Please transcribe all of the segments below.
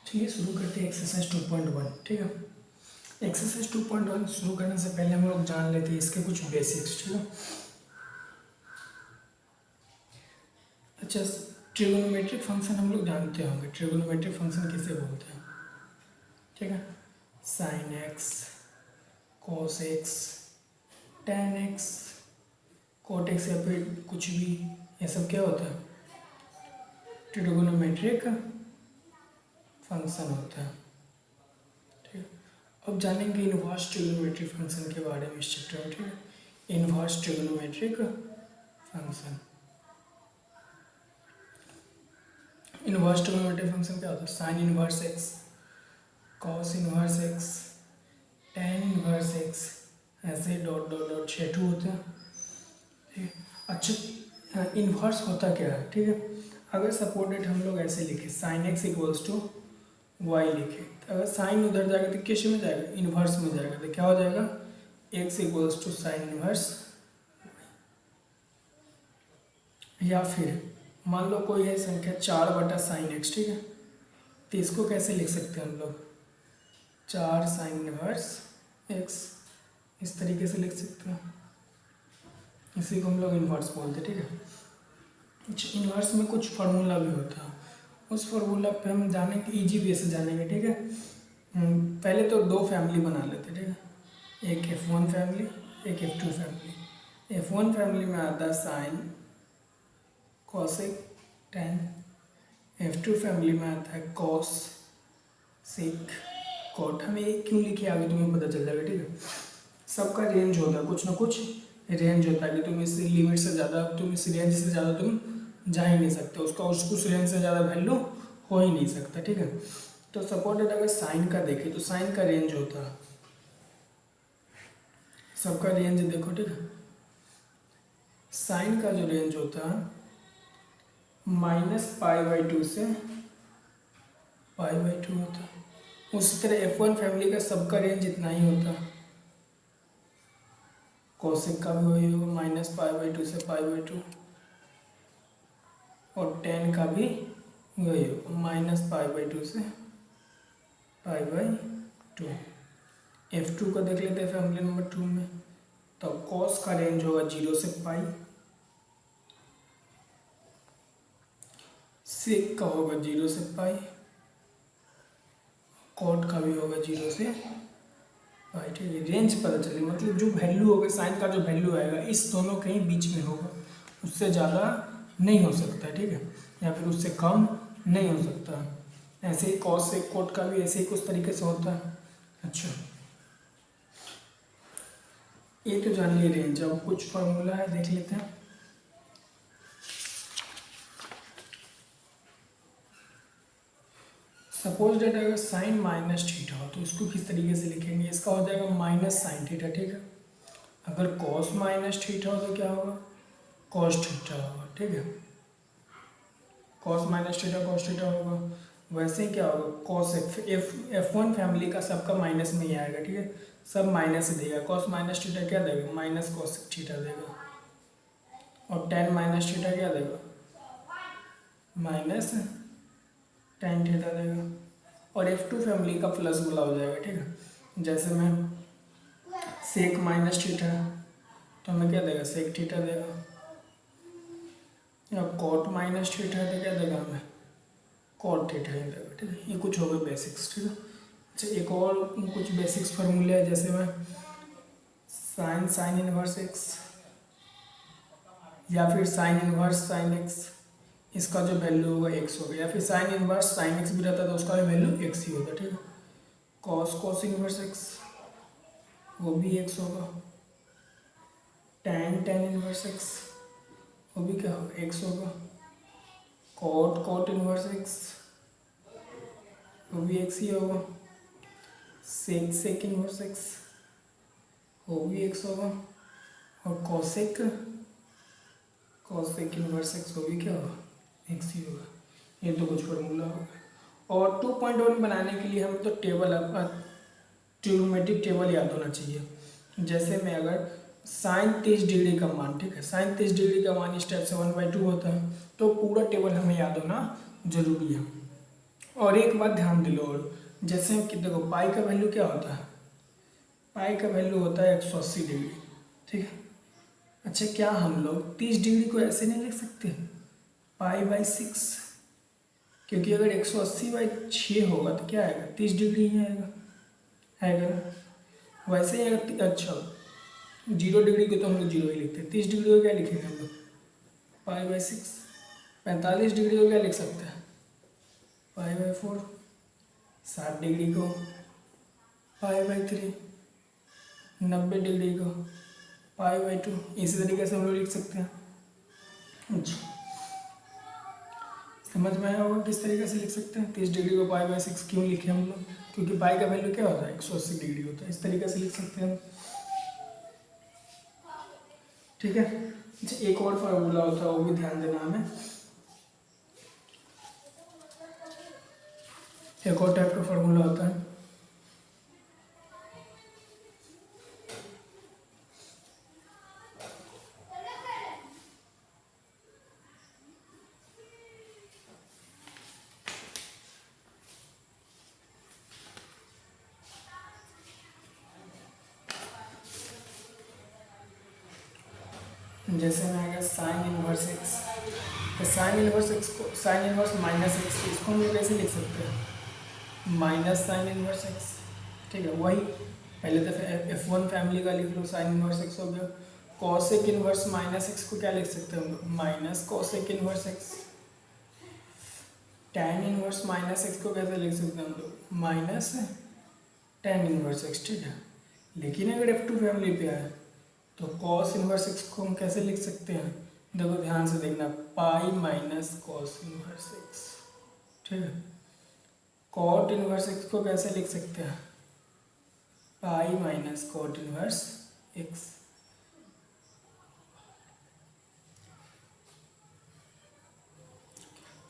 चलिए शुरू करते हैं एक्सरसाइज 2.1। ठीक है, एक्सरसाइज 2.1 शुरू करने से पहले हम लोग जान लेते हैं इसके कुछ बेसिक्स। ठीक है, अच्छा, ट्रिगोनोमेट्रिक फंक्शन हम लोग जानते होंगे। ट्रिगोनोमेट्रिक फंक्शन किसे बोलते हैं? ठीक है, sine x, cos x, tan x, cot x या फिर कुछ भी, ये सब क्या होता है? ट्रिगोनोमेट्रिक फंक्शन होता है। ठीक है, अब जानेंगे इनवर्स ट्रिगोनोमेट्रिक फंक्शन के बारे में इस चैप्टर में। ठीक है, inverse trigonometric function. Inverse trigonometric function क्या होता है? Sine inverse x, cos inverse x, tan inverse x, ऐसे डॉट डॉट डॉट 6 होते हैं। ठीक है, अच्छा, इनवर्स होता क्या है? ठीक है, अगर सपोर्टेड हम लोग ऐसे लिखे sine x equals to y लिखे, तो अगर साइन उधर जाएगा तो किस में जाएगा? इनवर्स में जाएगा। तो क्या हो जाएगा? X equals to sine inverse. या फिर मान लो कोई है संख्या 4/साइन एक्स। ठीक है, तो इसको कैसे लिख सकते हैं हम लोग? 4 साइन इनवर्स एक्स, इस तरीके से लिख सकते हैं। इसी को हम लोग इन्वर्स बोलते हैं। ठीक है, इन्वर्स में कुछ फार्मूला भी होता है, उस फार्मूला पे हम जानेंगे, इजी वे से जानेंगे। ठीक है, पहले तो दो फैमिली बना लेते हैं। ठीक है, एक F1 फैमिली, एक F2 फैमिली। F1 फैमिली में आता है sign, cosec, ten. F2 family में आता है कॉस, सेक, कॉट। हम ये क्यों लिखे आगे तुम्हें पता चल जाएगा। ठीक है, सबका रेंज होता है, कुछ ना कुछ रेंज होता है कि तुम इस लिमिट से ज़्यादा, तुम इस रेंज से ज़्यादा तुम जा ही नहीं सकते, उसका उस रेंज से ज़्यादा वैल्यू हो ही नहीं सकता। ठीक है, तो सपोर्टेड अगर साइन का देखें तो साइन का रेंज होता है, सबका रेंज देखो। ठीक है, साइन का जो रेंज होता है -π/2 से π/2 होता है। उसी तरह F1 फैमिली का सबका रेंज इतना ही होता है, कोसेक का भी वही होगा, -π/2 से π/2, और टेन का भी वही होगा, -π/2 से π/2। F2 को देख लेते हैं फैमिली नंबर 2 में, तो कॉस का रेंज होगा 0 से पाई, सेक का होगा 0 से पाई, कॉट का भी होगा 0 से पाई। ठीक है, रेंज पता चले, मतलब जो वैल्यू होगा साइन का, जो वैल्यू आएगा इस दोनों के ही बीच में होगा, उससे ज़्यादा नहीं हो सकता। ठीक है, या फिर उससे कम नहीं हो सकता। ऐसे ही कॉस से कोट का भी ऐसे ही कुछ तरीके से होता है। अच्छा, ये तो जान लिए रेंज। अब कुछ फॉर्मूला है, देख लेते हैं। सपोज डेट अगर साइन -θ हो तो इसको किस तरीके से लिखेंगे? इसका हो जाएगा -sin θ। ठीक है, अगर cos -θ हो तो क्या होगा? cos θ होगा। ठीक है, cos -θ cos θ होगा। वैसे ही क्या होगा? cos F1 फैमिली का सबका माइनस में ही आएगा। ठीक है, सब माइनस देगा। cos -θ क्या देगा? -cos θ देगा। और tan -θ क्या देगा? -tan θ देगा। और F2 फैमिली का प्लस वाला हो जाएगा। ठीक है, जैसे मैं सेक -θ, तो हमें क्या देगा? सेक थीटा देगा। या कॉट -θ तो क्या देगा हमें? कॉट थीटा ही देगा। ठीक है, ये कुछ हो गए बेसिक्स। ठीक है, अच्छा, एक और कुछ बेसिक्स फार्मूले है, जैसे मैं साइन इनवर्स एक्स या फिर साइन इनवर्स साइन एक्स, इसका जो वैल्यू होगा एक्स होगा, या फिर साइन इनवर्स साइन एक्स भी रहता है तो उसका भी वैल्यू एक्स ही होगा। ठीक है, कॉस इनवर्स एक्स, वो भी एक्स होगा। टेन इनवर्स एक्स, वो भी क्या होगा? एक्स होगा। कॉट इनवर्स एक्स, वो भी एक्स ही होगा। सेक इनवर्स एक्स, वो भी एक्स होगा। और कॉसेक इनवर्स एक्स, वो भी क्या होगा? एक्स ही होगा। ये तो कुछ फॉर्मूला होगा। और 2.1 बनाने के लिए हमें तो टेबल, ट्रिग्नोमेट्रिक टेबल याद होना चाहिए। जैसे मैं अगर साइन 30 डिग्री का मान, ठीक है, साइन 30 डिग्री का मान इस टाइप से 1/2 होता है, तो पूरा टेबल हमें याद होना जरूरी है। और एक बात ध्यान दिलो, और जैसे कि देखो पाई का वैल्यू क्या होता है, पाई का वैल्यू होता है 180 डिग्री, ठीक है। अच्छा, क्या हम लोग 30 डिग्री को ऐसे नहीं लिख सकते, पाई/6, क्योंकि अगर 180/6 होगा तो क्या आएगा, 30 डिग्री ही आएगा ना। वैसे ही अगर अच्छा 0 डिग्री को तो हम लोग 0 ही लिखते हैं, 30 डिग्री को क्या लिखेंगे हम लोग, पाई/6। 45 डिग्री को क्या लिख सकते हैं, पाई/4। 60 डिग्री को पाई/3। 90 डिग्री को पाई/2। इसी तरीके से हम लोग लिख सकते हैं। अच्छा, समझ में आया होगा किस तरीके से लिख सकते हैं। 30 डिग्री को पाई/6 क्यों लिखे हम लोग, क्योंकि पाई का वैल्यू क्या होता है, 180 डिग्री होता है। इस तरीके से लिख सकते हैं हम, ठीक है। अच्छा, एक और फार्मूला होता है, वो भी ध्यान देना हमें। एक और टाइप का फार्मूला होता है, जैसे में आएगा sin−1x। तो sin−1x को, sin−1 - इसको हम लोग कैसे लिख सकते हैं, -sin−1x, ठीक है। वही पहले तो F1 फैमिली का लिख लो, sin−1x हो गया। cos−1 - x को क्या लिख सकते हैं हम लोग, -cos−1x। tan−1 - x को कैसे लिख सकते हैं हम लोग, -tan−1x, ठीक है। लेकिन अगर F2 फैमिली पे आए तो cos−1 को हम कैसे लिख सकते हैं, देखो ध्यान से देखना, पाई-cos−1x, ठीक है। cot−1 को कैसे लिख सकते हैं, पाई-cot−1x।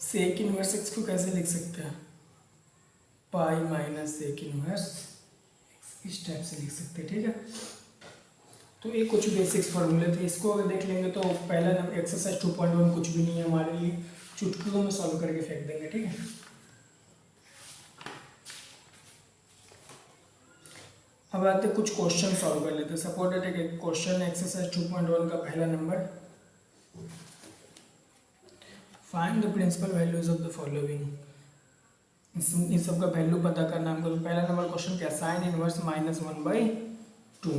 sec−1 को कैसे लिख सकते हैं, पाई-sec−1। इस टाइप से लिख सकते हैं, ठीक है। तो ये कुछ बेसिक्स फॉर्मूले थे, इसको अगर देख लेंगे तो पहला नंबर एक्सरसाइज 2.1 कुछ भी नहीं है हमारे लिए, चुटकियों में सॉल्व करके फेंक देंगे, ठीक है। अब आते कुछ क्वेश्चन सॉल्व कर लेते हैं। सपोज दैट एक क्वेश्चन है एक्सरसाइज 2.1 का पहला नंबर, find the principal values of the following. इन सब का वैल्यू पता करना हमको। तो पहला नंबर क्वेश्चन क्या, sin−1 -1/2।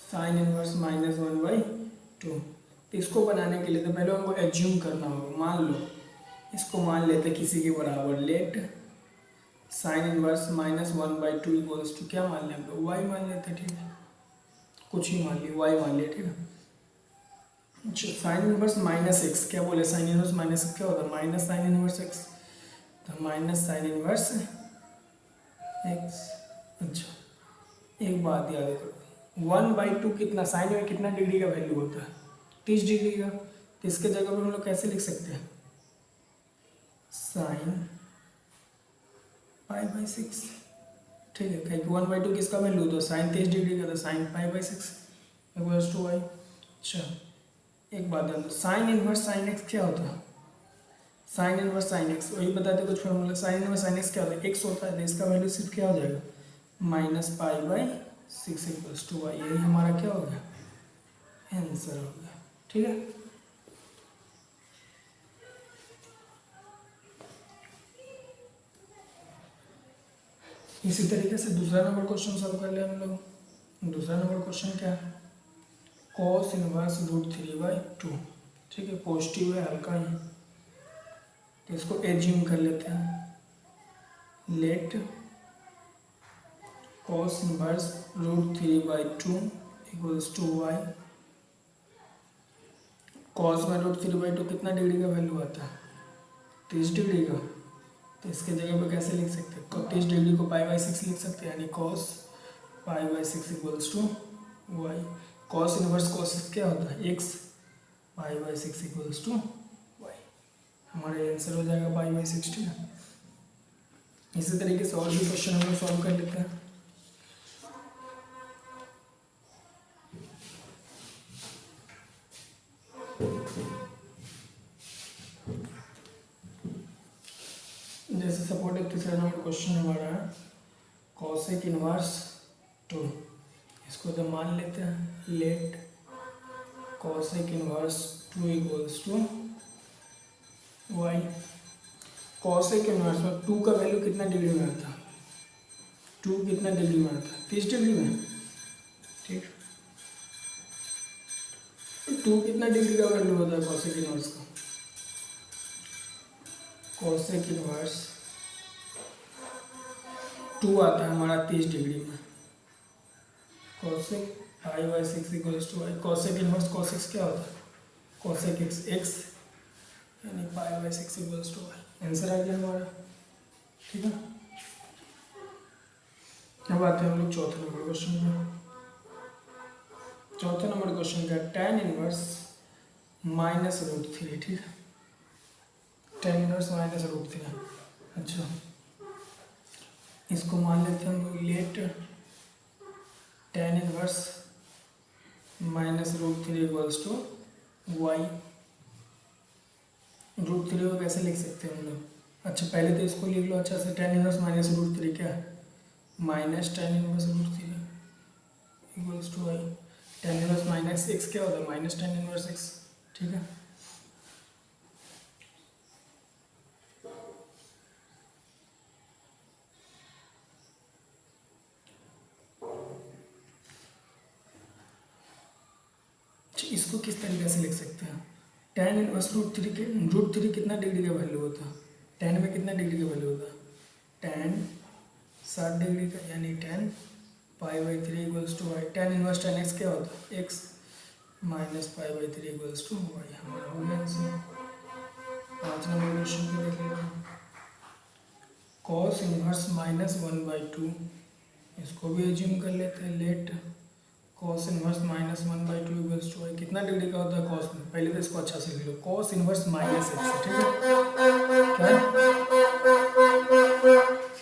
sin−1 -1/2। तो इसको बनाने के लिए तो पहले हमको एज्यूम करना होगा, मान लो इसको मान लेते किसी के बराबर, लेट sin−1 -1/2 इक्वल्स टू क्या मान लें हम लोग, y मान लेते, ठीक है। कुछ ही मान लिया, y मान लिया, ठीक है। sin−1 - x क्या बोले, sin−1 - x क्या होता है, -sin−1x, तो -sin−1x। अच्छा, एक बात याद करो, 1/2 कितना, साइन में कितना डिग्री का वैल्यू होता है, 30 डिग्री का। तो इसके जगह पर हम लोग कैसे लिख सकते हैं, साइन पाई/6, ठीक है। क्योंकि 1/2 किसका वैल्यू होता है, साइन 30 डिग्री का, तो साइन पाई/6 इक्वल्स टू y। अच्छा, एक बात ध्यान दो, sin−1 sin x क्या होता है, sin−1 sin x वही बताते कुछ फॉर्मूला। sin−1 sin x क्या होता है, x होता है, तो इसका वैल्यू सिर्फ क्या हो जाएगा, -पाई/6 इक्वल्स टू y। यही हमारा क्या हो गया, आंसर हो गया, ठीक है। इसी तरीके से दूसरा नंबर क्वेश्चन सॉल्व कर ले हम लोग। दूसरा नंबर क्वेश्चन क्या है, cos−√3/2, ठीक है। पॉजिटिव है, हल्का ही, तो इसको एज्यूम कर लेते हैं, late cos−√3/2 equals to y। cos/√3/2 कितना डिग्री का वैल्यू आता है, 30 डिग्री का। तो इसके जगह पे कैसे लिख सकते हैं, 30 डिग्री को पाई/6 लिख सकते हैं, यानी cos पाई/6 इक्वल्स टू y। cos−1 क्या होता है, x, पाई/6 इक्वल्स टू y। हमारा आंसर हो जाएगा पाई/6, ठीक है। इसी तरीके से और भी क्वेश्चन हम लोग सॉल्व कर लेते हैं। जैसे सपोर्ट एक तीसरा नंबर क्वेश्चन हमारा है कॉसेक इनवर्स 2, इसको तो मान लेते हैं let cosec inverse 2 equals to y. Cosec inverse में 2 का वैल्यू कितना डिग्री में आता है, 2 कितना डिग्री में आता है, 30 डिग्री में, ठीक। 2 कितना डिग्री का वैल्यू होता है कॉसेक इनवर्स का, कॉसेक इनवर्स 2 आता है हमारा 30 डिग्री में। Cosec pi by 6 equals to y. Cosec inverse cos x क्या होता है, कॉसेक एक्स एक्स यानी pi by 6 equals to y. Answer आ गया हमारा, ठीक है। अब आते हैं हम लोग चौथे नंबर क्वेश्चन पे। चौथे नंबर क्वेश्चन का tan इनवर्स माइनस रूट 3, ठीक है। tan इनवर्स माइनस रूट 3, अच्छा इसको मान लेते हैं हम लोग let tan inverse minus root 3 equals to y. Root 3 को कैसे लिख सकते हैं हम लोग, अच्छा पहले तो इसको लिख लो अच्छा से, tan इनवर्स माइनस रूट 3 क्या है, minus tan inverse root 3 equals to y. tan inverse minus x क्या होता है, माइनस tan इनवर्स एक्स, ठीक है। इसको किस तरीके से लिख सकते हैं, tan इनवर्स रूट 3 कितना डिग्री का वैल्यू होता है, tan में कितना डिग्री का वैल्यू होता है, tan 60 डिग्री का, यानी tan pi by 3 equals to y. tan inverse tan x क्या होता है, x minus pi by 3 equals to y. हमारा हो गया आंसर। 5 नंबर क्वेश्चन को देख लेते हैं। कॉस इनवर्स माइनस 1/2, इसको भी एज्यूम कर लेते हैं let cos inverse minus 1/2 equals to y. कितना डिग्री का होता है कॉस में, पहले तो इसको अच्छा से लिख लो, कॉस इनवर्स माइनस एक्स, ठीक है। क्या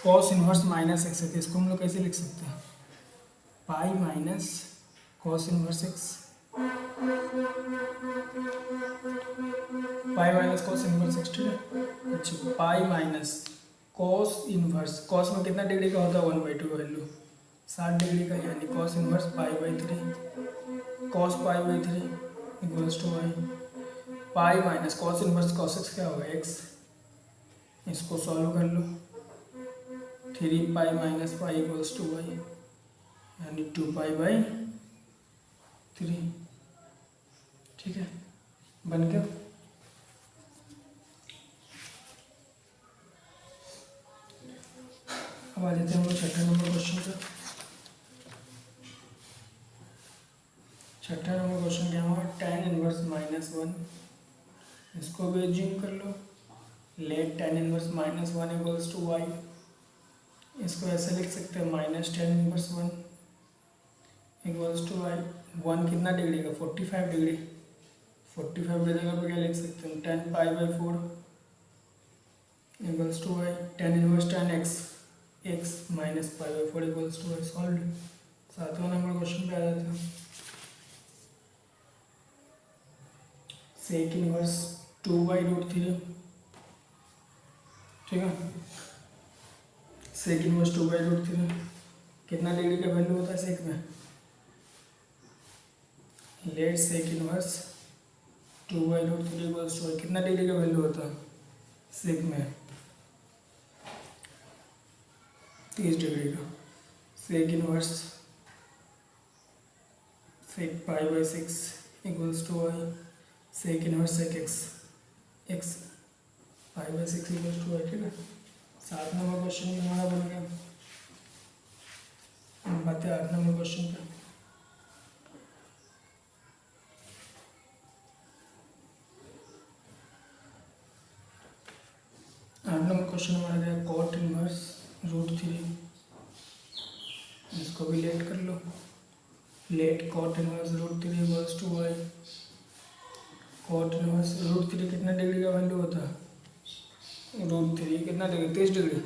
कॉस इनवर्स माइनस एक्स है, तो इसको हम लोग कैसे लिख सकते हैं, pi minus cos inverse x, pi minus cos inverse x, ठीक है। अच्छा पाई माइनस कॉस इनवर्स, कॉस में कितना डिग्री का होता है 1/2 वैल्यू, 60 डिग्री का, यानी cos inverse pi by 3 cos pi by 3 equals to y. Pi minus cos inverse cos x क्या होगा, एक्स, इसको सॉल्व कर लो, 3 pi minus pi equals to y, यानी 2 पाई बाई 3, ठीक है, बन गया। अब आ जाते हैं हम लोग छठे नंबर क्वेश्चन पर। छठा नंबर क्वेश्चन क्या हुआ, tan इनवर्स माइनस 1, इसको भी एज्यूम कर लो let tan inverse minus 1 equals to y. इसको ऐसे लिख सकते हैं minus tan inverse 1 equals to y. 1 कितना डिग्री का, 45 डिग्री, 45 की जगह पे क्या लिख सकते हैं, tan pi by 4 equals to y. tan inverse tan x, x minus pi by 4 equals to y. Solve. 7वां नंबर क्वेश्चन पे आ जाते हैं। सेक इनवर्स 2/√3, ठीक है। सेक इनवर्स 2/√3 कितना डिग्री का वैल्यू होता है सेक में, let sec inverse 2/√3 equals to कितना डिग्री का वैल्यू होता है सेक में, 30 डिग्री का। Sec inverse sec pi by 6 equals to y. Sec inverse sec x, x pi by 6 equals to y, ठीक है। 7 नंबर क्वेश्चन भी हमारा बन गया। हम बातें 8 नंबर क्वेश्चन पे। 8 नंबर क्वेश्चन हमारा गया कॉट इनवर्स √3, इसको भी लेट कर लो, let cot inverse √3 equals to y. Cot inverse √3 कितना डिग्री का वैल्यू होता है, √3 कितना degree, 30 degree.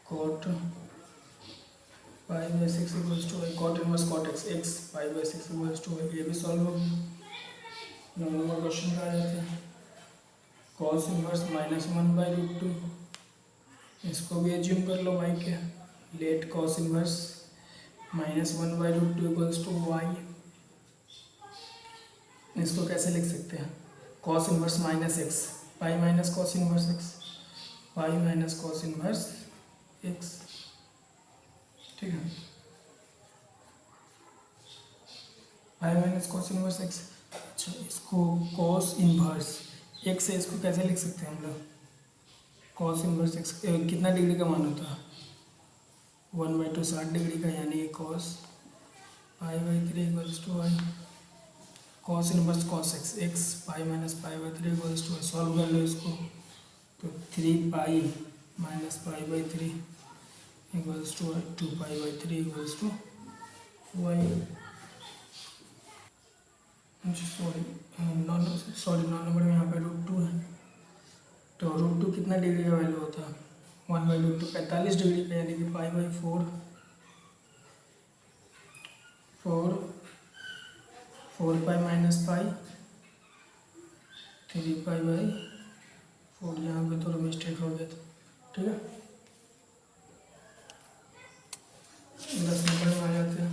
Cot pi by 6 equals to y. Cot inverse cot x, x pi by 6 equals to y, ये भी सॉल्व हो गया। 9 नंबर क्वेश्चन पे आ जाते हैं। कॉस इनवर्स -1/√2, इसको भी एज्यूम कर लो वाई के, let cos inverse -1/√2 equals to y. इसको कैसे लिख सकते हैं, cos inverse -x, pi minus cos inverse x, pi minus cos inverse x, ठीक है, pi minus cos inverse x। अच्छा, इसको कॉस इनवर्स x है, इसको कैसे लिख सकते हैं हम लोग, कॉस इनवर्स x कितना डिग्री का मान होता है, 1/2 60 डिग्री का, यानी cos π/3 equals to y. Cos inverse cos x, x pi minus π/3 equals to y. Solve कर लो इसको, तो 3π minus π/3 equals to y, 2π/3 equals to y. Sorry 9 number में यहाँ पे √2 है, तो √2 कितना डिग्री का वैल्यू होता है, 1/√2 45 डिग्री का, यानी कि π/4 4π माइनस पाई 3π/4, यहाँ पे थोड़ा मिस्टेक हो गया था, ठीक है। 10 नंबर में आ जाते हैं,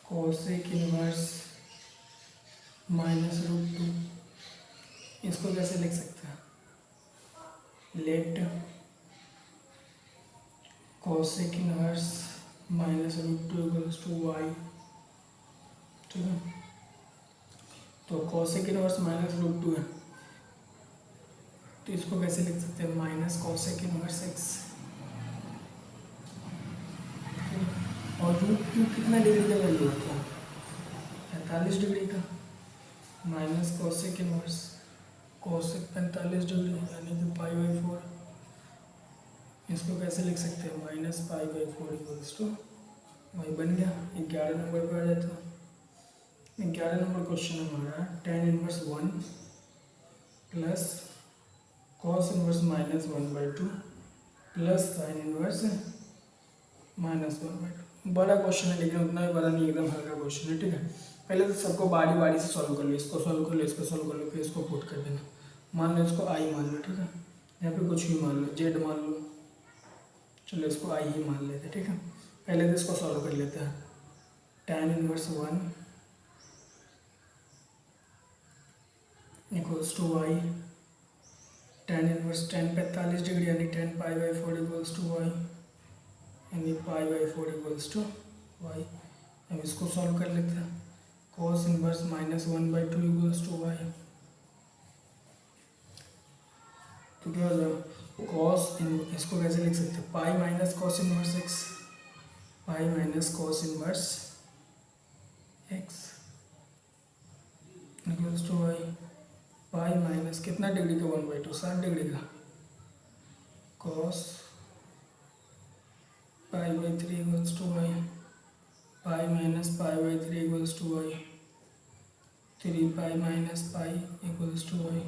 कोसेक इनवर्स -√2, इसको कैसे लिख सकते हैं, let cosec inverse -√2 equals to y, ठीक है। तो कोसेक इनवर्स -√2 है, तो इसको कैसे लिख सकते हैं, माइनस कोसेक इनवर्स x, और √2 कितना डिग्री का वैल्यू होता है, 45 डिग्री का, minus cosec inverse cosec 45 degree, यानी कि π/4। इसको कैसे लिख सकते हैं, -π/4 इक्वल्स टू वाई, बन गया। 11 नंबर पर आ जाता है। 11 नंबर क्वेश्चन हमारा tan inverse 1 plus cos inverse -1/2 plus sign inverse -1/2। बड़ा क्वेश्चन है, लेकिन उतना भी बड़ा नहीं, एकदम हल्का क्वेश्चन है, ठीक है। पहले तो सबको बारी बारी से सॉल्व कर लो, इसको सॉल्व कर लो, इसको सॉल्व कर लो, फिर इसको पुट कर देना। मान लो इसको आई मान लो, ठीक है, यहाँ पे कुछ भी मान लो, जेड मान लो, चलो इसको आई ही मान लेते, ठीक है। पहले तो इसको सॉल्व कर लेते हैं, tan inverse 1 equals to y, tan inverse tan 45 degree, यानी tan π/4 इक्वल्स टू वाई, यानी π/4 इक्वल्स टू वाई। अब इसको सॉल्व कर लेते हैं, cos inverse -1/2 equals to y, तो क्या हो जाएगा, cos इसको कैसे लिख सकते हैं, pi minus cos inverse x, pi minus cos inverse x equals to y, pi minus कितना डिग्री का, 1/2 60 डिग्री का, cos π/3 equals to y, pi minus π/3 equals to y, 3π minus pi equals to y,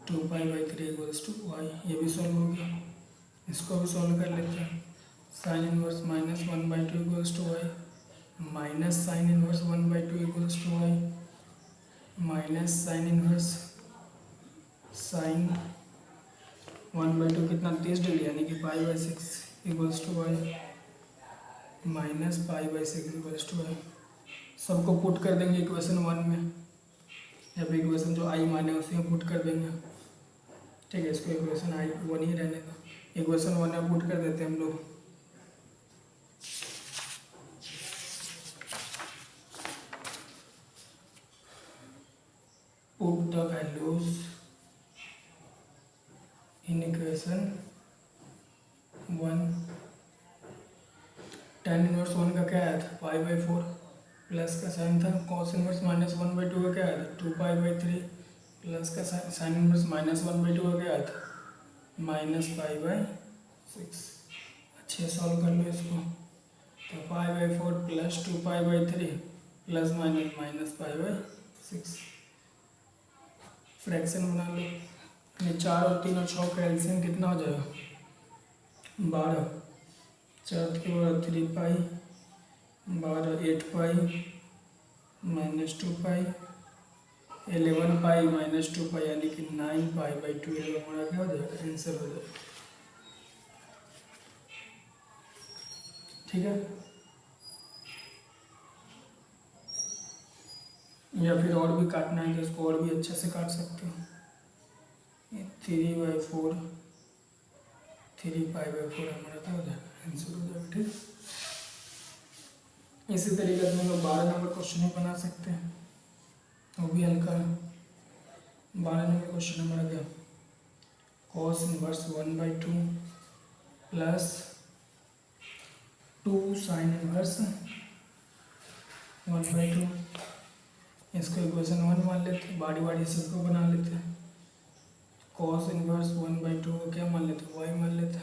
2π/3 equals to y. ये भी solve हो गया, इसको भी solve कर लेते हैं। Sine inverse -1/2 equals to y, minus sine inverse 1/2 equals to y, minus sine inverse sine 1/2 कितना 30 डिग्री, यानी कि π/6 equals to y, minus π/6 equals to y. सबको पुट कर देंगे इक्वेशन 1 में, या फिर इक्वेशन जो आई माने उसी में पुट कर देंगे, ठीक है। इसको इक्वेशन आई 1 ही रहने का, इक्वेशन 1 में पुट कर देते हैं हम लोग। Put the values in equation 1। tan inverse 1 का क्या आया था, π/4 प्लस का साइन था, cos इनवर्स -1/2 का क्या आया था, 2π/3 प्लस का साइन इनवर्स -1/2 का क्या आया था, -π/6। अच्छे सॉल्व कर लो इसको, तो π/4 प्लस 2π/3 प्लस माइनस -π/6, फ्रैक्शन बना लो। ये 4 और 3 और 6 का एलसीएम कितना हो जाएगा, 12, 4 के बाद 3π, 12 8π -2π 11 पाई माइनस 2 पाई यानी कि 9 पाई/12 हमारा क्या हो जाएगा, आंसर हो जाएगा। ठीक है, या फिर और भी काटना है तो इसको और भी अच्छे से काट सकते हो। 3/4 3 पाई/4 हमारा क्या हो जाएगा, आंसर हो जाएगा। ठीक, इसी तरीके से हम लोग 12 नंबर क्वेश्चन ही बना सकते हैं, वो भी हल्का है। 12 नंबर क्वेश्चन हमारा क्या, cos inverse 1/2 plus 2 sign inverse 1/2। इसको इक्वेशन 1 मान लेते, बारी बारी सबको बना लेते हैं। cos इनवर्स 1/2 को क्या मान लेते, y मान लेते।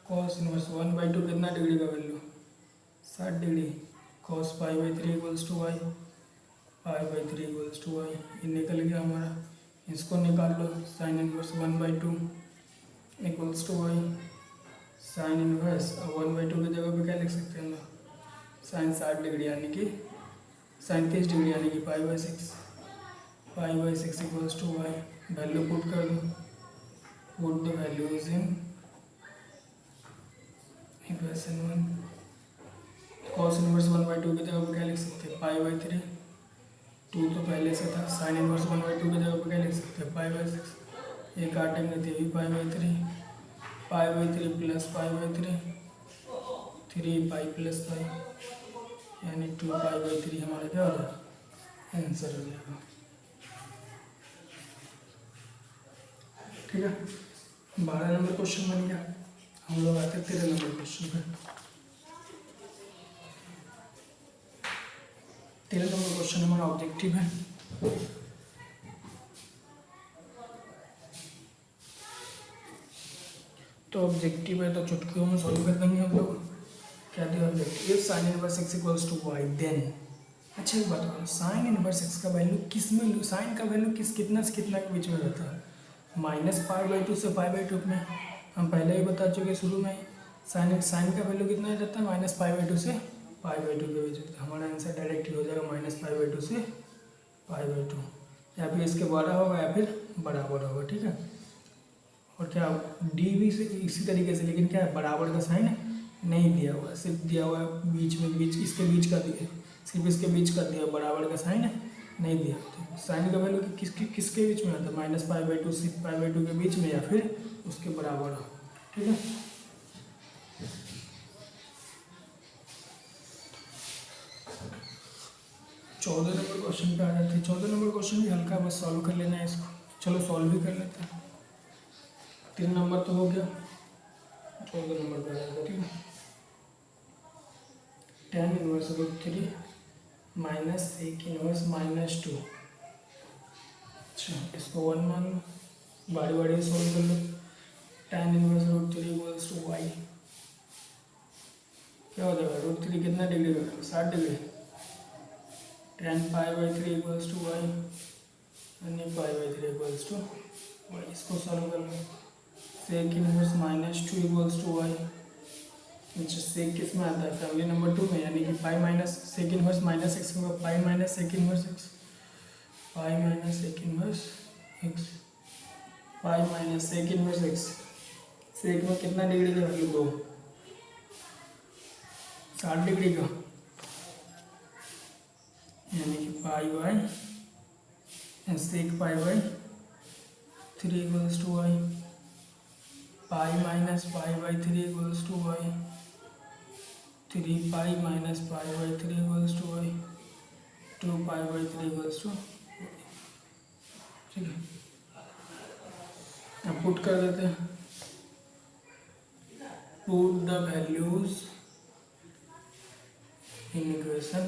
cos इनवर्स 1/2 कितना डिग्री का value, 60 degree. cos π/3 equals to y, π/3 equals to y, ये निकल गया हमारा। इसको निकाल लो, sine inverse 1/2 equals to y। Sine inverse 1/2 की जगह पे क्या लिख सकते हैं हम लोग, साइन 60 डिग्री यानी कि साइन 30 डिग्री यानी कि π/6, π/6 equals to y। Value put कर दो, put the values in equation 1। cos inverse 1/2 की जगह पे क्या लिख सकते हैं, π/3, 2 तो पहले से था। साइन इनवर्स 1/2 की जगह पे क्या लिख सकते हैं, π/6। ये काटेंगे तो ये भी π/3, π/3 प्लस π/3, 3 पाई प्लस पाई यानी 2 π/3 हमारा क्या हो जाएगा, आंसर हो जाएगा। ठीक है, 12 नंबर क्वेश्चन बन गया। हम लोग आते 13 नंबर क्वेश्चन पे। 13 नंबर क्वेश्चन हमारा ऑब्जेक्टिव है। तो ऑब्जेक्टिव है तो चुटकियों में सॉल्व कर देंगे हम लोग। क्या दिया objective, if sine inverse x equals to y then. अच्छा एक बात बताओ, साइन इनवर्स x का वैल्यू किस में लूँ, साइन का वैल्यू कितना से कितना के बीच में रहता है, -π/2 से π/2 में। हम पहले ही बता चुके शुरू में, साइन का वैल्यू कितना रहता है, -π/2 से π/2 के बीच में। हमारा आंसर डायरेक्ट हो जाएगा -π/2 से π/2, या फिर इसके बड़ा होगा या फिर बराबर होगा। ठीक है, और क्या डी भी से इसी तरीके से, लेकिन क्या है बराबर का साइन नहीं दिया हुआ, सिर्फ दिया हुआ है बीच में, इसके बीच का दिया, सिर्फ इसके बीच का दिया, बराबर का साइन नहीं दिया। तो साइन का वैल्यू किसके बीच में आता है, -π/2 से π/2 के बीच में या फिर उसके बराबर हो। ठीक है, चौदह नंबर क्वेश्चन पे आ जाते हैं। 14 नंबर क्वेश्चन भी हल्का, बस सॉल्व कर लेना है इसको। चलो सॉल्व भी कर लेते हैं। 3 नंबर तो हो गया, 14 नंबर पे आ जाता है। ठीक है, tan inverse √3 minus sec inverse -2। अच्छा इसको 1 मान लो, बारी बारी सॉल्व कर लो। tan inverse √3 equals to y, क्या हो जाएगा, √3 कितना डिग्री का, 60 degree. tan π/3 equals to y यानी π/3 इक्वल्स टू y। इसको सॉल्व कर लो, sec inverse -2 equals to y। अच्छा सेक किस में आता है, फैमिली नंबर 2 में, यानी कि pi minus sec inverse -x होगा, pi minus sec inverse x, pi minus sec inverse x, pi minus sec inverse x। Sec में कितना डिग्री का वैल्यू, 2, 60 डिग्री का, यानी कि sec π/3 equals to y, pi minus π/3 equals to y, 3 pi minus π/3 equals to y, 2 π/3 equals to. ठीक है, अब put कर देते हैं, put the values in equation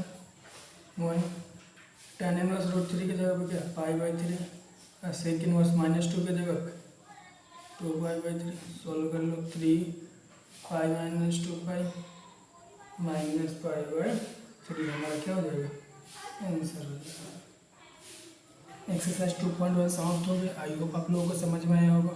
1। tan inverse √3 की जगह पे क्या, π/3, और सेक इनवर्स -2 की जगह पे 2 π/3। सॉल्व कर लो, 3 पाई माइनस 2 पाई माइनस π/3 हमारा क्या हो जाएगा, आंसर हो जाएगा। एक्सरसाइज 2.1 समाप्त हो गया। आई होप आप लोगों को समझ में आया होगा।